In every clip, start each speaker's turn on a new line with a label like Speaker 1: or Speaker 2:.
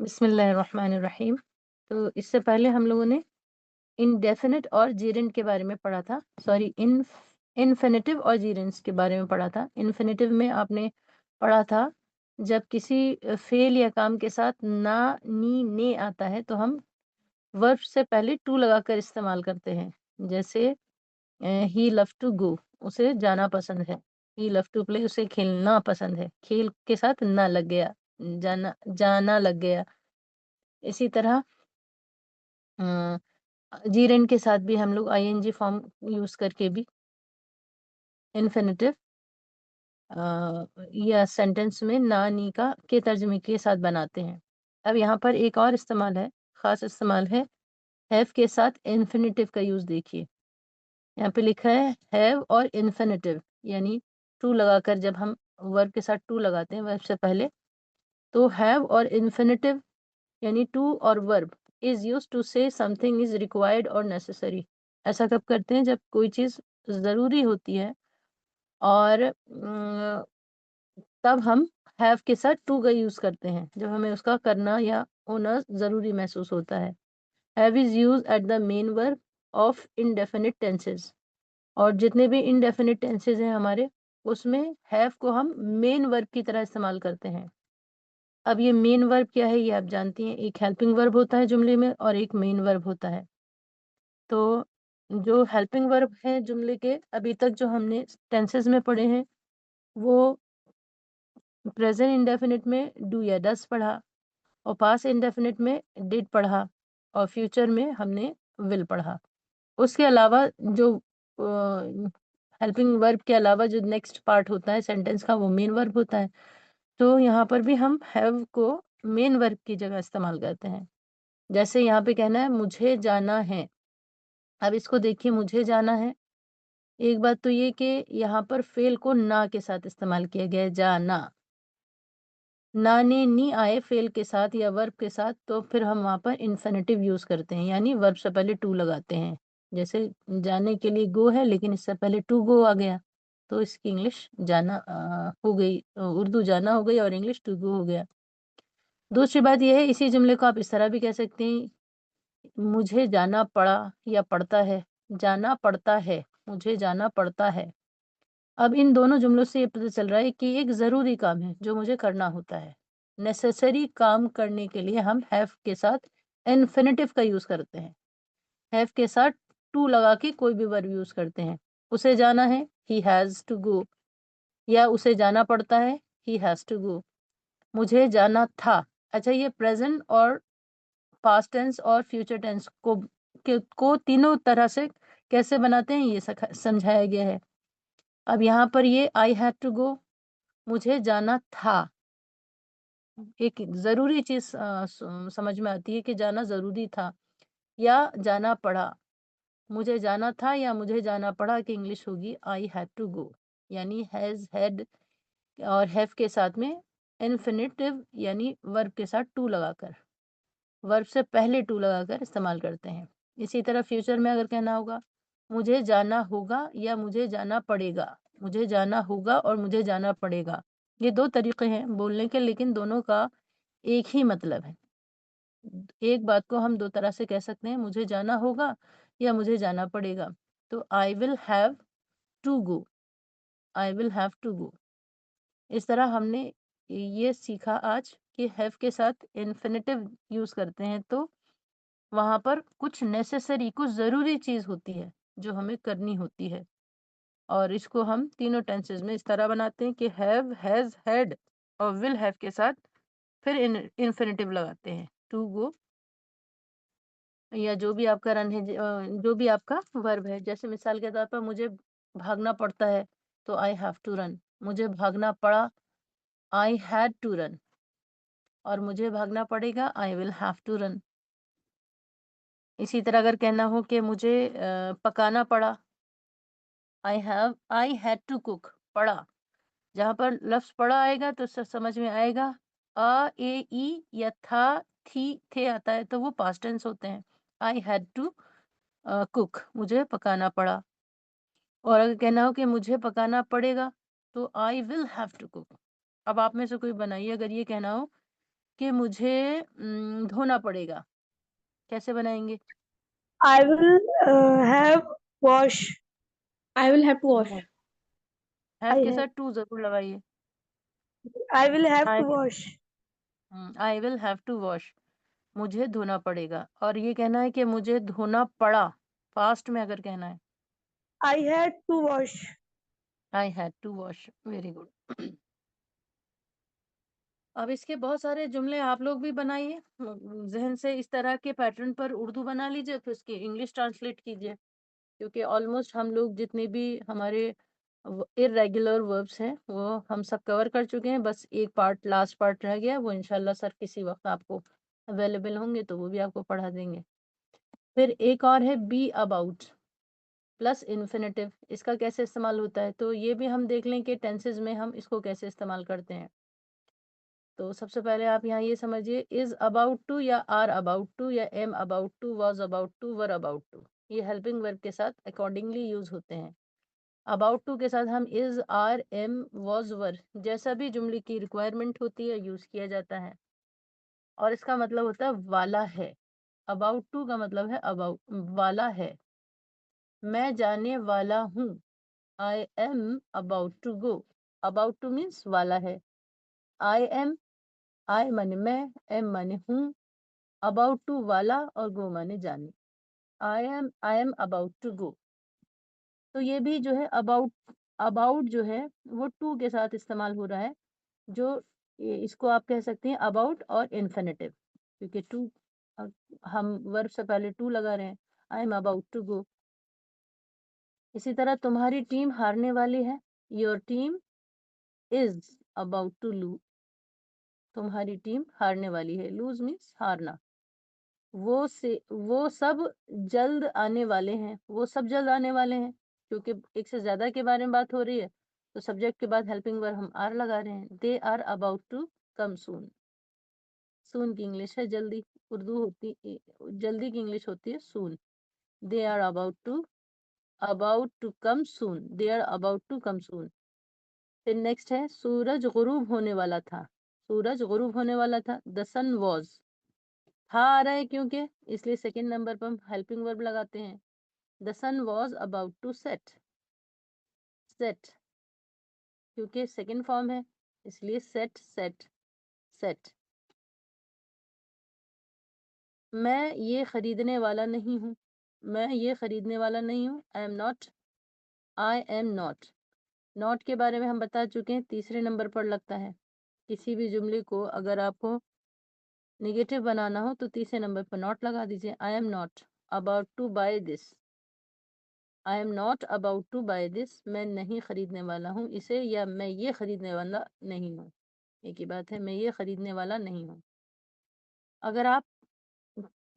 Speaker 1: बिस्मिल्लाहिर्रहमानिर्रहीम। तो इससे पहले हम लोगों ने इंडेफिनिट और जीरेंट के बारे में पढ़ा था। सॉरी, इन्फिनेटिव और जीरेंट्स के बारे में पढ़ा था। इन्फिनेटिव में आपने पढ़ा था जब किसी फेल या काम के साथ ना, नी, ने आता है तो हम वर्ब से पहले टू लगाकर इस्तेमाल करते हैं। जैसे ही लव टू गो, उसे जाना पसंद है। ही लव टू प्ले, उसे खेलना पसंद है। खेल के साथ ना लग गया, जाना जाना लग गया। इसी तरह जीरेंड के साथ भी हम लोग आईएनजी फॉर्म यूज करके भी इन्फिनेटिव या सेंटेंस में ना, नी का के तर्जमे के साथ बनाते हैं। अब यहाँ पर एक और इस्तेमाल है, खास इस्तेमाल है हैव के साथ इन्फिनेटिव का यूज। देखिए यहाँ पे लिखा है हैव और इन्फिनेटिव, यानी टू लगाकर जब हम वर्ब के साथ टू लगाते हैं वर्ब से पहले, तो हैव और इन्फिनेटिव यानी टू और verb is use to say something is required और नेसेसरी। ऐसा कब करते हैं? जब कोई चीज जरूरी होती है और तब हम हैव के साथ टू का यूज करते हैं, जब हमें उसका करना या होना जरूरी महसूस होता है। Have is use at the main verb of indefinite tenses. और जितने भी इनडेफिनिट टेंसेस हैं हमारे, उसमें हैव को हम मेन वर्ब की तरह इस्तेमाल करते हैं। अब ये मेन वर्ब क्या है ये आप जानती हैं। एक हेल्पिंग वर्ब होता है जुमले में और एक मेन वर्ब होता है। तो जो हेल्पिंग वर्ब है जुमले के अभी तक जो हमने टेंसेस में पढ़े हैं, वो प्रेजेंट इंडेफिनिट में डू या डस पढ़ा, और पास्ट इंडेफिनिट में डिड पढ़ा, और फ्यूचर में हमने विल पढ़ा। उसके अलावा जो हेल्पिंग वर्ब के अलावा जो नेक्स्ट पार्ट होता है सेंटेंस का, वो मेन वर्ब होता है। तो यहाँ पर भी हम हैव को मेन वर्ब की जगह इस्तेमाल करते हैं। जैसे यहाँ पे कहना है मुझे जाना है। अब इसको देखिए, मुझे जाना है। एक बात तो ये कि यहाँ पर फेल को ना के साथ इस्तेमाल किया गया है, जाना। ना, ने, नी आए फेल के साथ या वर्ब के साथ, तो फिर हम वहाँ पर इन्फिनेटिव यूज करते हैं, यानी वर्ब से पहले टू लगाते हैं। जैसे जाने के लिए गो है, लेकिन इससे पहले टू गो आ गया, तो इसकी इंग्लिश जाना हो गई, उर्दू जाना हो गई और इंग्लिश टू गो हो गया। दूसरी बात यह है, इसी जुमले को आप इस तरह भी कह सकते हैं, मुझे जाना पड़ा या पड़ता है। जाना पड़ता है, मुझे जाना पड़ता है। अब इन दोनों जुमलों से ये पता चल रहा है कि एक ज़रूरी काम है जो मुझे करना होता है। नेसेसरी काम करने के लिए हम हैव के साथ इन्फिनेटिव का यूज़ करते हैं। हैव के साथ टू लगा के कोई भी वर्ब यूज़ करते हैं। उसे जाना है, ही हैज़ टू गो, या उसे जाना पड़ता है, ही हैज़ टू गो। मुझे जाना था। अच्छा, ये प्रेजेंट और पास्ट टेंस और फ्यूचर टेंस को तीनों तरह से कैसे बनाते हैं ये समझाया गया है। अब यहाँ पर ये आई हैड टू गो, मुझे जाना था। एक ज़रूरी चीज़ समझ में आती है कि जाना ज़रूरी था या जाना पड़ा। मुझे जाना था या मुझे जाना पड़ा की इंग्लिश होगी आई हैड टू गो, यानी हैज़, हैड और हैव के साथ में इन्फिनिटिव यानी वर्ब के साथ टू लगाकर, वर्ब से पहले टू लगाकर इस्तेमाल करते हैं। इसी तरह फ्यूचर में अगर कहना होगा मुझे जाना होगा या मुझे जाना पड़ेगा, मुझे जाना होगा और मुझे जाना पड़ेगा, ये दो तरीके हैं बोलने के, लेकिन दोनों का एक ही मतलब है। एक बात को हम दो तरह से कह सकते हैं, मुझे जाना होगा या मुझे जाना पड़ेगा। तो I will have to go, I will have to go. इस तरह हमने ये सीखा आज कि हैव के साथ इन्फिनेटिव यूज करते हैं तो वहां पर कुछ नेसेसरी, कुछ जरूरी चीज होती है जो हमें करनी होती है, और इसको हम तीनों टेंसेस में इस तरह बनाते हैं कि हैव, हैज, हैड और विल हैव के साथ फिर इन्फिनेटिव लगाते हैं, टू गो या जो भी आपका रन है, जो भी आपका वर्ब है। जैसे मिसाल के तौर पर मुझे भागना पड़ता है तो आई हैव टू रन, मुझे भागना पड़ा आई हैड टू रन, और मुझे भागना पड़ेगा I will have to run. इसी तरह अगर कहना हो कि मुझे पकाना पड़ा, आई हैड टू कुक, पड़ा। जहां पर लफ्ज पड़ा आएगा तो समझ में आएगा, ए ई या था, थी, थे आता है तो वो पास्ट टेंस होते हैं। आई हैड टू कुक, मुझे पकाना पड़ा। और अगर कहना हो कि मुझे पकाना पड़ेगा तो I will have to cook. अब आप में से कोई बनाइए, अगर ये कहना हो कि मुझे धोना पड़ेगा। कैसे बनाएँगे?
Speaker 2: I will have wash. I will have to wash.
Speaker 1: No,
Speaker 2: I
Speaker 1: have के
Speaker 2: have.
Speaker 1: साथ टू ज़रूर लगाइए।
Speaker 2: I will have to
Speaker 1: I
Speaker 2: wash.
Speaker 1: I will have to wash, मुझे धोना पड़ेगा। और ये कहना है कि मुझे धोना पड़ा, पास्ट में अगर कहना है,
Speaker 2: I had to wash.
Speaker 1: I had to wash. Very good. अब इसके बहुत सारे जुमले आप लोग भी बनाइए, ज़हन से इस तरह के पैटर्न पर उर्दू बना लीजिए, फिर उसकी इंग्लिश ट्रांसलेट कीजिए। क्योंकि ऑलमोस्ट हम लोग जितने भी हमारे इर्रेगुलर वर्ब्स हैं वो हम सब कवर कर चुके हैं। बस एक पार्ट, लास्ट पार्ट रह गया, वो इंशाल्लाह सर किसी वक्त आपको अवेलेबल होंगे तो वो भी आपको पढ़ा देंगे। फिर एक और है बी अबाउट प्लस इन्फिनेटिव, इसका कैसे इस्तेमाल होता है, तो ये भी हम देख लें कि टेंसेज में हम इसको कैसे इस्तेमाल करते हैं। तो सबसे पहले आप यहाँ ये समझिए, इज अबाउट टू या आर अबाउट टू या am about to, was about to, were about to, ये हेल्पिंग वर्ब के साथ अकॉर्डिंगली यूज होते हैं। अबाउट टू के साथ हम इज, आर, एम, वॉज, वर जैसा भी जुमले की रिक्वायरमेंट होती है यूज किया जाता है। और इसका मतलब होता है वाला है। अबाउट टू का मतलब है अबाउट, वाला है। मैं जाने वाला हूँ, I am about to go. About to means वाला है। आई एम, आई माने मैं, एम माने हूँ, अबाउट टू वाला और गो माने जाने। I am about to go. तो ये भी जो है अबाउट, अबाउट जो है वो टू के साथ इस्तेमाल हो रहा है। जो इसको आप कह सकते हैं अबाउट और इन्फिनेटिव, क्योंकि टू, हम वर्ब से पहले टू लगा रहे हैं। I am about to go. इसी तरह तुम्हारी टीम हारने वाली है, your team is about to lose. तुम्हारी टीम हारने वाली है, लूज मीन्स हारना। वो सब जल्द आने वाले हैं, वो सब जल्द आने वाले हैं, क्योंकि एक से ज्यादा के बारे में बात हो रही है तो सब्जेक्ट के बाद हेल्पिंग वर्ब हम आर लगा रहे हैं। They are about to come soon. Soon की इंग्लिश है जल्दी, उर्दू होती, जल्दी की इंग्लिश होती है soon. They are about to come soon, they are about to come soon. फिर नेक्स्ट है सूरज गुरूब होने वाला था, सूरज गुरूब होने वाला था। द सन वॉज, था आ रहा है क्योंकि, इसलिए सेकंड नंबर पर हम हेल्पिंग वर्ब लगाते हैं। The sun was about to set, set क्योंकि सेकंड फॉर्म है इसलिए सेट, सेट, सेट। मैं ये खरीदने वाला नहीं हूँ, मैं ये खरीदने वाला नहीं हूँ। I am not, I am not. Not के बारे में हम बता चुके हैं, तीसरे नंबर पर लगता है। किसी भी जुमले को अगर आपको नेगेटिव बनाना हो तो तीसरे नंबर पर नॉट लगा दीजिए। I am not about to buy this, I am not about to buy this, मैं नहीं खरीदने वाला हूँ इसे, या मैं ये खरीदने वाला नहीं हूँ। एक ही बात है, मैं ये खरीदने वाला नहीं हूँ। अगर आप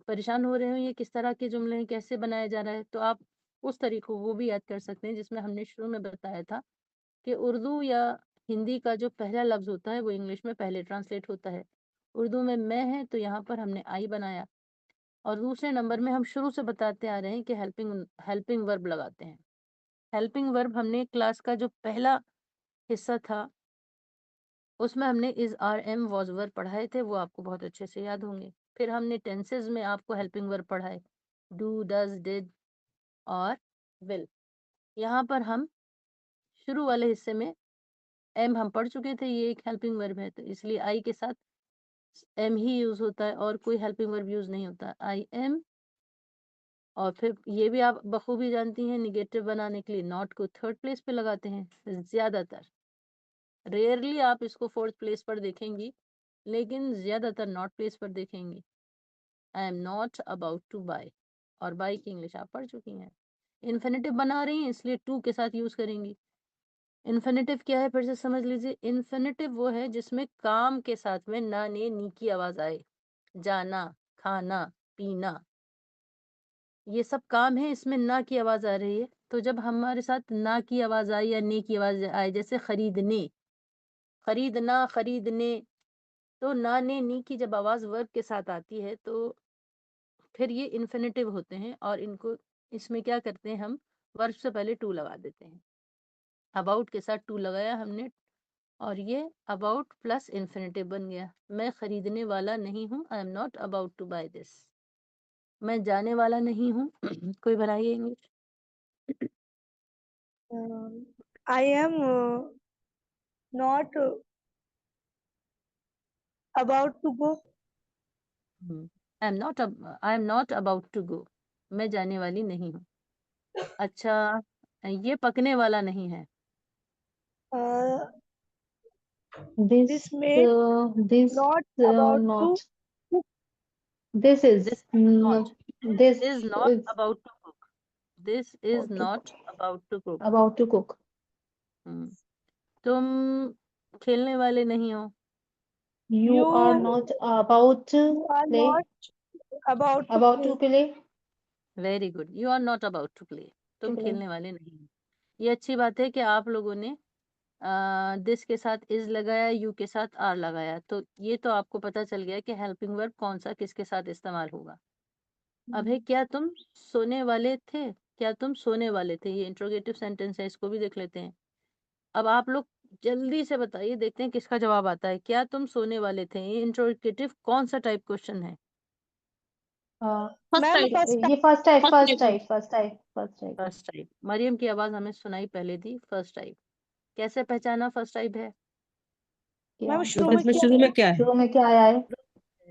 Speaker 1: परेशान हो रहे हो ये किस तरह के जुमले हैं, कैसे बनाया जा रहा है, तो आप उस तरीके को वो भी याद कर सकते हैं जिसमें हमने शुरू में बताया था कि उर्दू या हिंदी का जो पहला लफ्ज होता है वो इंग्लिश में पहले ट्रांसलेट होता है। उर्दू में मैं है तो यहाँ पर हमने आई बनाया, और दूसरे नंबर में हम शुरू से बताते आ रहे हैं कि हेल्पिंग हेल्पिंग वर्ब लगाते हैं। हेल्पिंग वर्ब हमने क्लास का जो पहला हिस्सा था उसमें हमने इज, आर, एम, वॉज, वर पढ़ाए थे, वो आपको बहुत अच्छे से याद होंगे। फिर हमने टेंसेज में आपको हेल्पिंग वर्ब पढ़ाए, डू, डज, डिड और विल। यहाँ पर हम शुरू वाले हिस्से में एम हम पढ़ चुके थे, ये एक हेल्पिंग वर्ब है तो इसलिए आई के साथ एम ही यूज होता है और कोई हेल्पिंग वर्ब यूज नहीं होता। आई एम, और फिर ये भी आप बखूबी जानती हैं, निगेटिव बनाने के लिए नॉट को थर्ड प्लेस पे लगाते हैं ज्यादातर। रेयरली आप इसको फोर्थ प्लेस पर देखेंगी, लेकिन ज्यादातर नॉट प्लेस पर देखेंगी। I am not about to buy, और बाय की इंग्लिश आप पढ़ चुकी हैं। इन्फिनेटिव बना रही हैं इसलिए टू के साथ यूज करेंगी। इन्फिनेटिव क्या है, फिर से समझ लीजिए। इन्फिनेटिव वो है जिसमें काम के साथ में ना, ने, नी की आवाज आए। जाना, खाना, पीना, ये सब काम है, इसमें ना की आवाज आ रही है। तो जब हमारे साथ ना की आवाज आए या ने की आवाज आए, जैसे खरीदने, खरीदना, खरीदने, तो ना, ने, नी की जब आवाज वर्ब के साथ आती है तो फिर ये इन्फिनेटिव होते हैं, और इनको, इसमें क्या करते हैं हम, वर्ब से पहले टू लगा देते हैं। अबाउट के साथ टू लगाया हमने, और ये अबाउट प्लस इन्फिनेटिव बन गया। मैं खरीदने वाला नहीं हूँ, I am not about to buy this. मैं जाने वाला नहीं हूँ कोई बनाइए English.
Speaker 2: I am not about to go.
Speaker 1: I am not about to go. मैं जाने वाली नहीं हूँ। अच्छा, ये पकने वाला नहीं है।
Speaker 2: Uh,
Speaker 3: This
Speaker 2: this may
Speaker 3: this
Speaker 2: not about to
Speaker 3: not this is
Speaker 1: this
Speaker 3: no this
Speaker 1: is not
Speaker 3: is
Speaker 1: about to cook. This is
Speaker 3: to
Speaker 1: not about to cook.
Speaker 3: about to cook.
Speaker 1: तुम खेलने वाले नहीं हो।
Speaker 3: You are
Speaker 2: you
Speaker 3: not about to
Speaker 2: you are
Speaker 3: play
Speaker 2: not about to
Speaker 3: about
Speaker 2: play.
Speaker 3: to play
Speaker 1: very good, you are not about to play.
Speaker 3: to
Speaker 1: तुम
Speaker 3: play.
Speaker 1: खेलने वाले नहीं हो। ये अच्छी बात है कि आप लोगों ने दिस के साथ इज लगाया, यू के साथ आर लगाया, तो ये तो आपको पता चल गया कि हेल्पिंग वर्ब कौन सा किसके साथ इस्तेमाल होगा। अब है क्या तुम सोने वाले थे, क्या तुम सोने वाले थे, ये इंट्रोगेटिव सेंटेंस है, इसको भी देख लेते हैं। अब आप लोग जल्दी से बताइए, देखते हैं किसका जवाब आता है। क्या तुम सोने वाले थे, ये इंट्रोगेटिव कौन सा टाइप क्वेश्चन है।
Speaker 3: फर्स्ट
Speaker 2: मैम
Speaker 3: टाइप
Speaker 2: फर्स्ट
Speaker 3: ये first type
Speaker 2: first
Speaker 3: first
Speaker 2: time
Speaker 3: type first type first type
Speaker 1: first type. मरियम की आवाज हमें सुनाई पहले थी, फर्स्ट टाइप। कैसे पहचाना फर्स्ट टाइप है।
Speaker 3: क्या
Speaker 2: मैम शुरू में
Speaker 4: इसमें
Speaker 2: क्या
Speaker 4: शुरू
Speaker 2: है?
Speaker 4: में क्या है?
Speaker 3: शुरू में क्या आया है?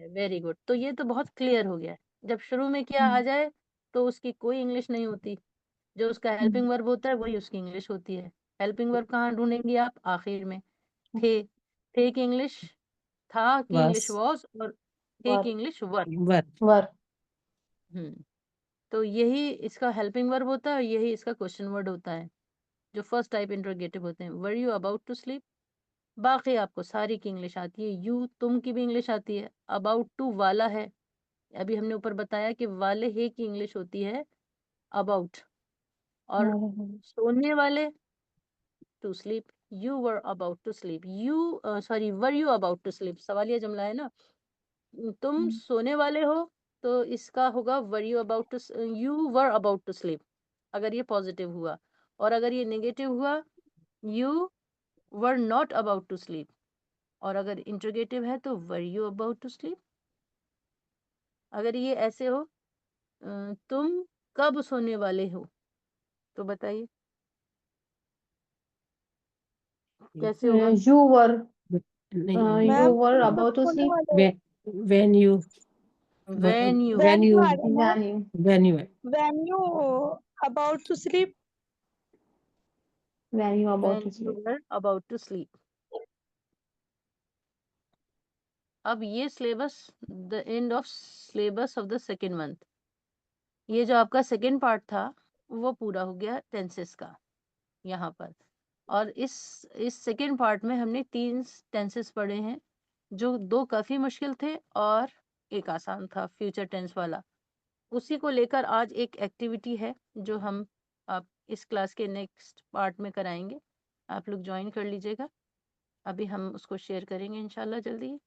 Speaker 1: वेरी गुड, तो ये तो बहुत क्लियर हो गया है। जब शुरू में क्या आ जाए तो उसकी कोई इंग्लिश नहीं होती। जो उसका हेल्पिंग वर्ब होता है वही उसकी इंग्लिश होती है। हेल्पिंग वर्ब कहाँ ढूंढेंगे आप, आखिर में। थे की इंग्लिश था की इंग्लिश
Speaker 4: बस
Speaker 1: वॉज, और थे की
Speaker 3: वर
Speaker 1: इंग्लिश वर।
Speaker 4: वर
Speaker 3: वर
Speaker 1: तो यही इसका हेल्पिंग वर्ब होता है और यही इसका क्वेश्चन वर्ड होता है, जो फर्स्ट टाइप इंट्रोगेटिव होते हैं। Were you about to sleep. बाकी आपको सारी की इंग्लिश आती है, यू तुम की भी इंग्लिश आती है। अबाउट टू वाला है, अभी हमने ऊपर बताया कि वाले है की इंग्लिश होती है अबाउट। और सोने वाले to sleep, you were about to sleep. Were you about to sleep, सवालिया जुमला है ना। तुम सोने वाले हो, तो इसका होगा were you about to, you were about to sleep, अगर ये पॉजिटिव हुआ। और अगर ये नेगेटिव हुआ, you were not about to sleep. और अगर इंट्रोगेटिव है तो were you about to sleep. अगर ये ऐसे हो, तुम कब सोने वाले हो, तो बताइए कैसे होगा।
Speaker 3: यू वर
Speaker 4: नहीं,
Speaker 3: यू
Speaker 2: मैम
Speaker 3: वर
Speaker 2: तुम कब
Speaker 3: अबाउट टू
Speaker 2: सोने
Speaker 3: स्लीप
Speaker 2: वाले हो?
Speaker 4: when you
Speaker 1: when you,
Speaker 4: when
Speaker 2: When
Speaker 4: you
Speaker 2: you आ रहा है,
Speaker 3: when you
Speaker 4: when you
Speaker 2: when you about to sleep.
Speaker 3: When you about
Speaker 1: when
Speaker 3: to
Speaker 1: you
Speaker 3: sleep.
Speaker 1: Were about to sleep. अब ये syllabus, the end of syllabus of the second month, ये जो आपका second part था वो पूरा हो गया टेंसेस का यहाँ पर। और इस सेकेंड पार्ट में हमने 3 टेंसेस पढ़े हैं, जो 2 काफी मुश्किल थे और एक आसान था, फ्यूचर टेंस वाला। उसी को लेकर आज एक एक्टिविटी है जो हम आप इस क्लास के नेक्स्ट पार्ट में कराएंगे। आप लोग ज्वाइन कर लीजिएगा। अभी हम उसको शेयर करेंगे इंशाल्लाह जल्दी।